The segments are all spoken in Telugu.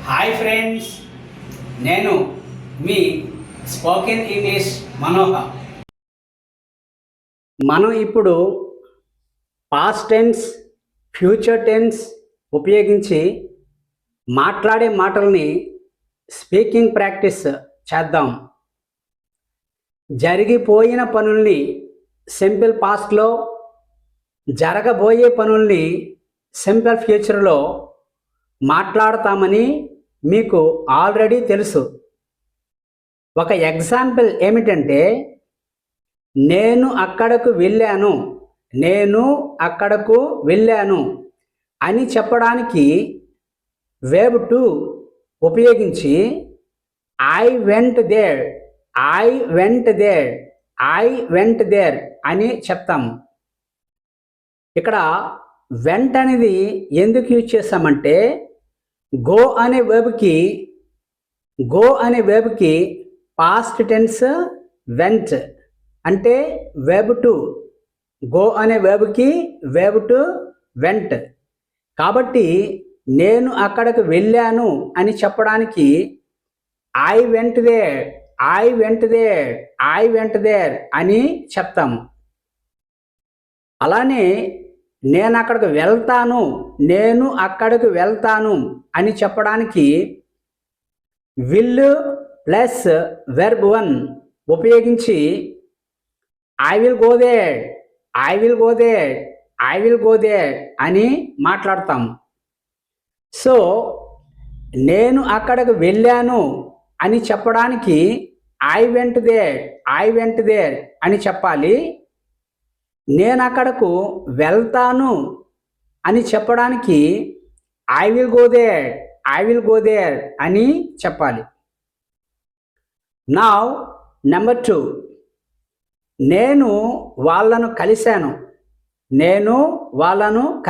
హాయ్ ఫ్రెండ్స్, నేను మీ స్పోకెన్ ఇంగ్లీష్ మనోహర్. మనం ఇప్పుడు పాస్ట్ టెన్స్, ఫ్యూచర్ టెన్స్ ఉపయోగించి మాట్లాడే మాటల్ని స్పీకింగ్ ప్రాక్టీస్ చేద్దాం. జరిగిపోయిన పనుల్ని సింపుల్ పాస్ట్లో, జరగబోయే పనుల్ని సింపుల్ ఫ్యూచర్లో మాట్లాడతామని మీకు ఆల్రెడీ తెలుసు. ఒక ఎగ్జాంపుల్ ఏమిటంటే, నేను అక్కడకు వెళ్ళాను అని చెప్పడానికి వెర్బ్ టు ఉపయోగించి ఐ వెంట్ దేర్ అని చెప్తాము. ఇక్కడ వెంట్ అనేది ఎందుకు యూజ్ చేస్తామంటే, గో అనే వెర్బ్కి పాస్ట్ టెన్స్ వెంట్ అంటే వెర్బ్ టు. గో అనే వెర్బ్కి వెర్బ్ టు వెంట్. కాబట్టి నేను అక్కడికి వెళ్ళాను అని చెప్పడానికి ఐ వెంట్ దేర్ అని చెప్తాము. అలానే నేను అక్కడికి వెళ్తాను అని చెప్పడానికి విల్ ప్లస్ వెర్బ్ 1 ఉపయోగించి ఐ విల్ గో దేర్ అని మాట్లాడతాము. సో నేను అక్కడికి వెళ్ళాను అని చెప్పడానికి ఐ వెంట్ దేర్ అని చెప్పాలి. నేను అక్కడకు వెళ్తాను అని చెప్పడానికి ఐ విల్ గో దేర్ అని చెప్పాలి. నౌ నెంబర్ 2, నేను వాళ్ళను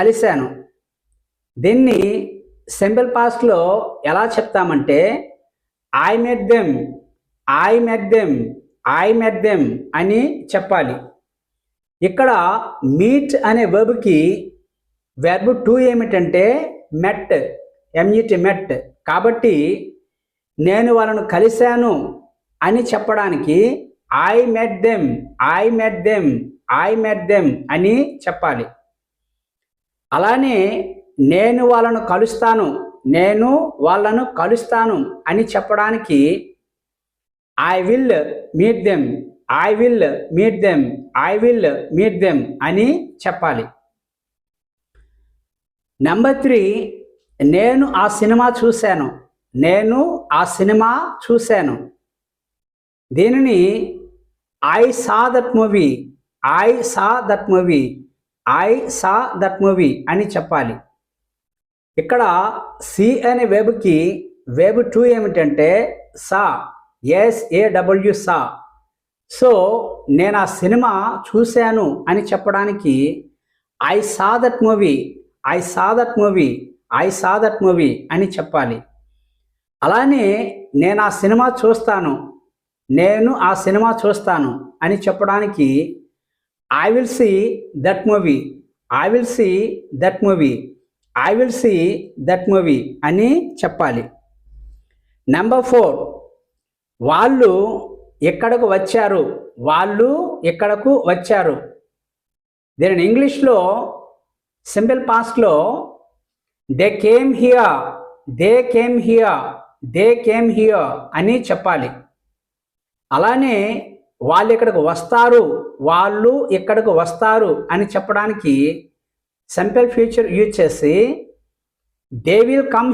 కలిశాను. దీన్ని సింపుల్ పాస్ట్లో ఎలా చెప్తామంటే ఐ మెట్ దెమ్ అని చెప్పాలి. ఇక్కడ మీట్ అనే వెర్బ్కి వెర్బ్ 2 ఏమిటంటే మెట్, మెట్. కాబట్టి నేను వాళ్ళను కలిశాను అని చెప్పడానికి ఐ మెట్ దెమ్ అని చెప్పాలి. అలానే నేను వాళ్ళను కలుస్తాను అని చెప్పడానికి ఐ విల్ మీట్ దెమ్ అని చెప్పాలి. నెంబర్ 3, నేను ఆ సినిమా చూశాను. దీనిని ఐ సా దట్ మూవీ అని చెప్పాలి. ఇక్కడ సి అనే వెర్బ్కి వెర్బ్ 2 ఏమిటంటే సా, సా. సో నేను ఆ సినిమా చూశాను అని చెప్పడానికి ఐ సా దట్ మూవీ అని చెప్పాలి. అలానే నేను ఆ సినిమా చూస్తాను అని చెప్పడానికి I will see that movie అని చెప్పాలి. నెంబర్ 4, వాళ్ళు ఇక్కడకు వచ్చారు. దీనిని ఇంగ్లీష్లో సింపుల్ పాస్ట్లో దే కేమ్ హియర్ అని చెప్పాలి. అలానే వాళ్ళు ఇక్కడకు వస్తారు అని చెప్పడానికి సింపుల్ ఫ్యూచర్ యూజ్ చేసి దే విల్ కమ్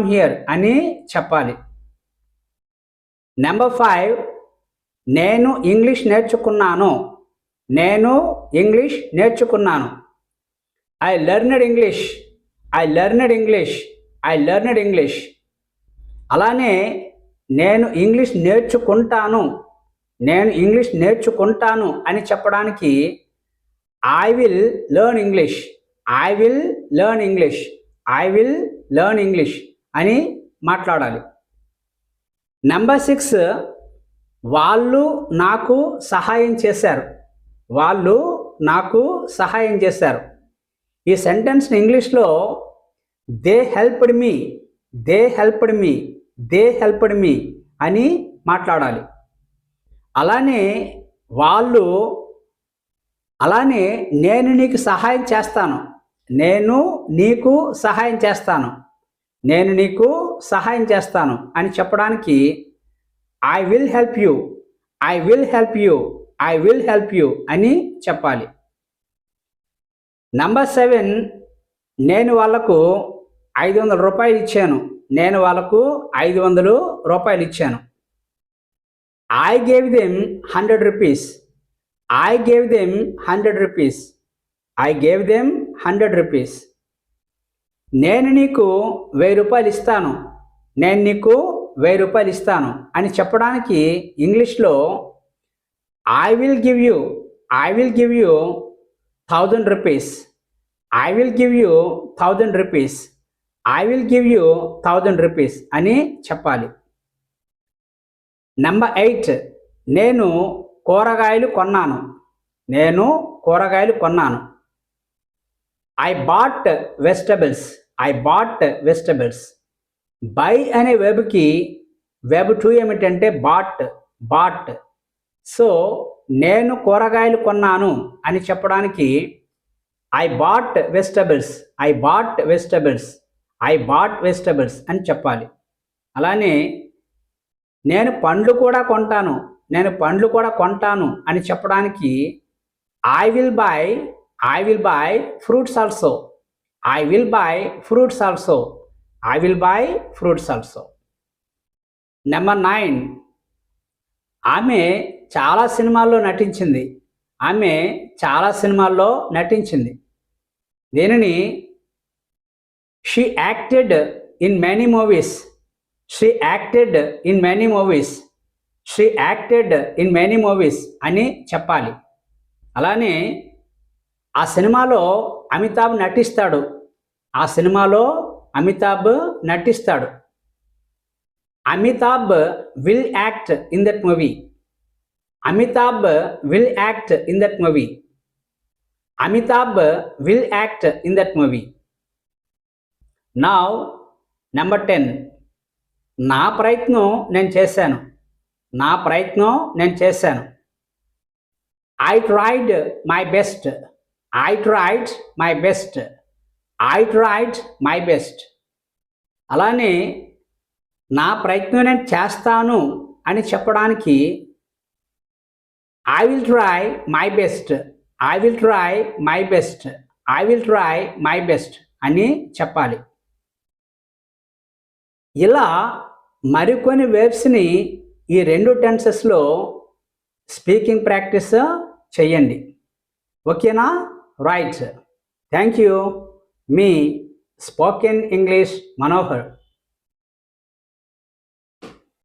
హియర్ అని చెప్పాలి. నెంబర్ 5, నేను ఇంగ్లీష్ నేర్చుకున్నాను. I learned English. అలానే నేను ఇంగ్లీష్ నేర్చుకుంటాను అని చెప్పడానికి ఐ విల్ లెర్న్ ఇంగ్లీష్ అని మాట్లాడాలి. నెంబర్ 6, వాళ్ళు నాకు సహాయం చేశారు. ఈ సెంటెన్స్ని ఇంగ్లీష్లో they helped me, they helped me, they helped me అని మాట్లాడాలి. అలానే వాళ్ళు, అలానే నేను నీకు సహాయం చేస్తాను, నేను నీకు సహాయం చేస్తాను, నేను నీకు సహాయం చేస్తాను అని చెప్పడానికి I will help you, I will help you, I will help you అని చెప్పాలి. నంబర్ 7, నేను వాళ్ళకు 500 రూపాయలు ఇచ్చాను, నేను వాళ్ళకు 500 రూపాయలు ఇచ్చాను. I gave them 100 rupees, I gave them 100 rupees, I gave them 100 rupees. నేను నీకు 1000 రూపాయలు ఇస్తాను, నేను నీకు 1000 రూపాయలు ఇస్తాను అని చెప్పడానికి ఇంగ్లీష్లో I will give you, I will give you 1000 rupees, I will give you 1000 rupees, I will give you 1000 rupees అని చెప్పాలి. నంబర్ 8, నేను కూరగాయలు కొన్నాను, నేను కూరగాయలు కొన్నాను. I bought vegetables, I bought vegetables. By అనే వెబ్కి వెబ్ 2 ఏమిటంటే బాట్, బాట్. సో నేను కూరగాయలు కొన్నాను అని చెప్పడానికి I bought vegetables, I bought vegetables, I bought vegetables అని చెప్పాలి. అలానే నేను పండ్లు కూడా కొంటాను, నేను పండ్లు కూడా కొంటాను అని చెప్పడానికి I will buy, I will buy fruits also, I will buy fruits also, I will buy fruits also. Number 9, ఆమె చాలా సినిమాల్లో నటించింది, ఆమె చాలా సినిమాల్లో నటించింది. దీనిని she acted in many movies, she acted in many movies, she acted in many movies అని చెప్పాలి. అలానే ఆ సినిమాలో అమితాబ్ నటిస్తాడు, ఆ సినిమాలో అమితాబ్ నటిస్తాడు. Amitabh will act in that movie, Amitabh will act in that movie, Amitabh will act in that movie. Now number 10, నా ప్రయత్నం నేను చేశాను, నా ప్రయత్నం నేను చేశాను. I tried my best, I tried my best, I tried my best. అలానే నా ప్రయత్నం నేను చేస్తాను అని చెప్పడానికి I will try my best, I will try my best, I will try my best అని చెప్పాలి. ఇలా మరికొన్ని వేర్బ్స్ని ఈ 2 టెన్సెస్లో స్పీకింగ్ ప్రాక్టీస్ చేయండి. ఓకేనా? Right. Thank you. Me spoken English Manohar.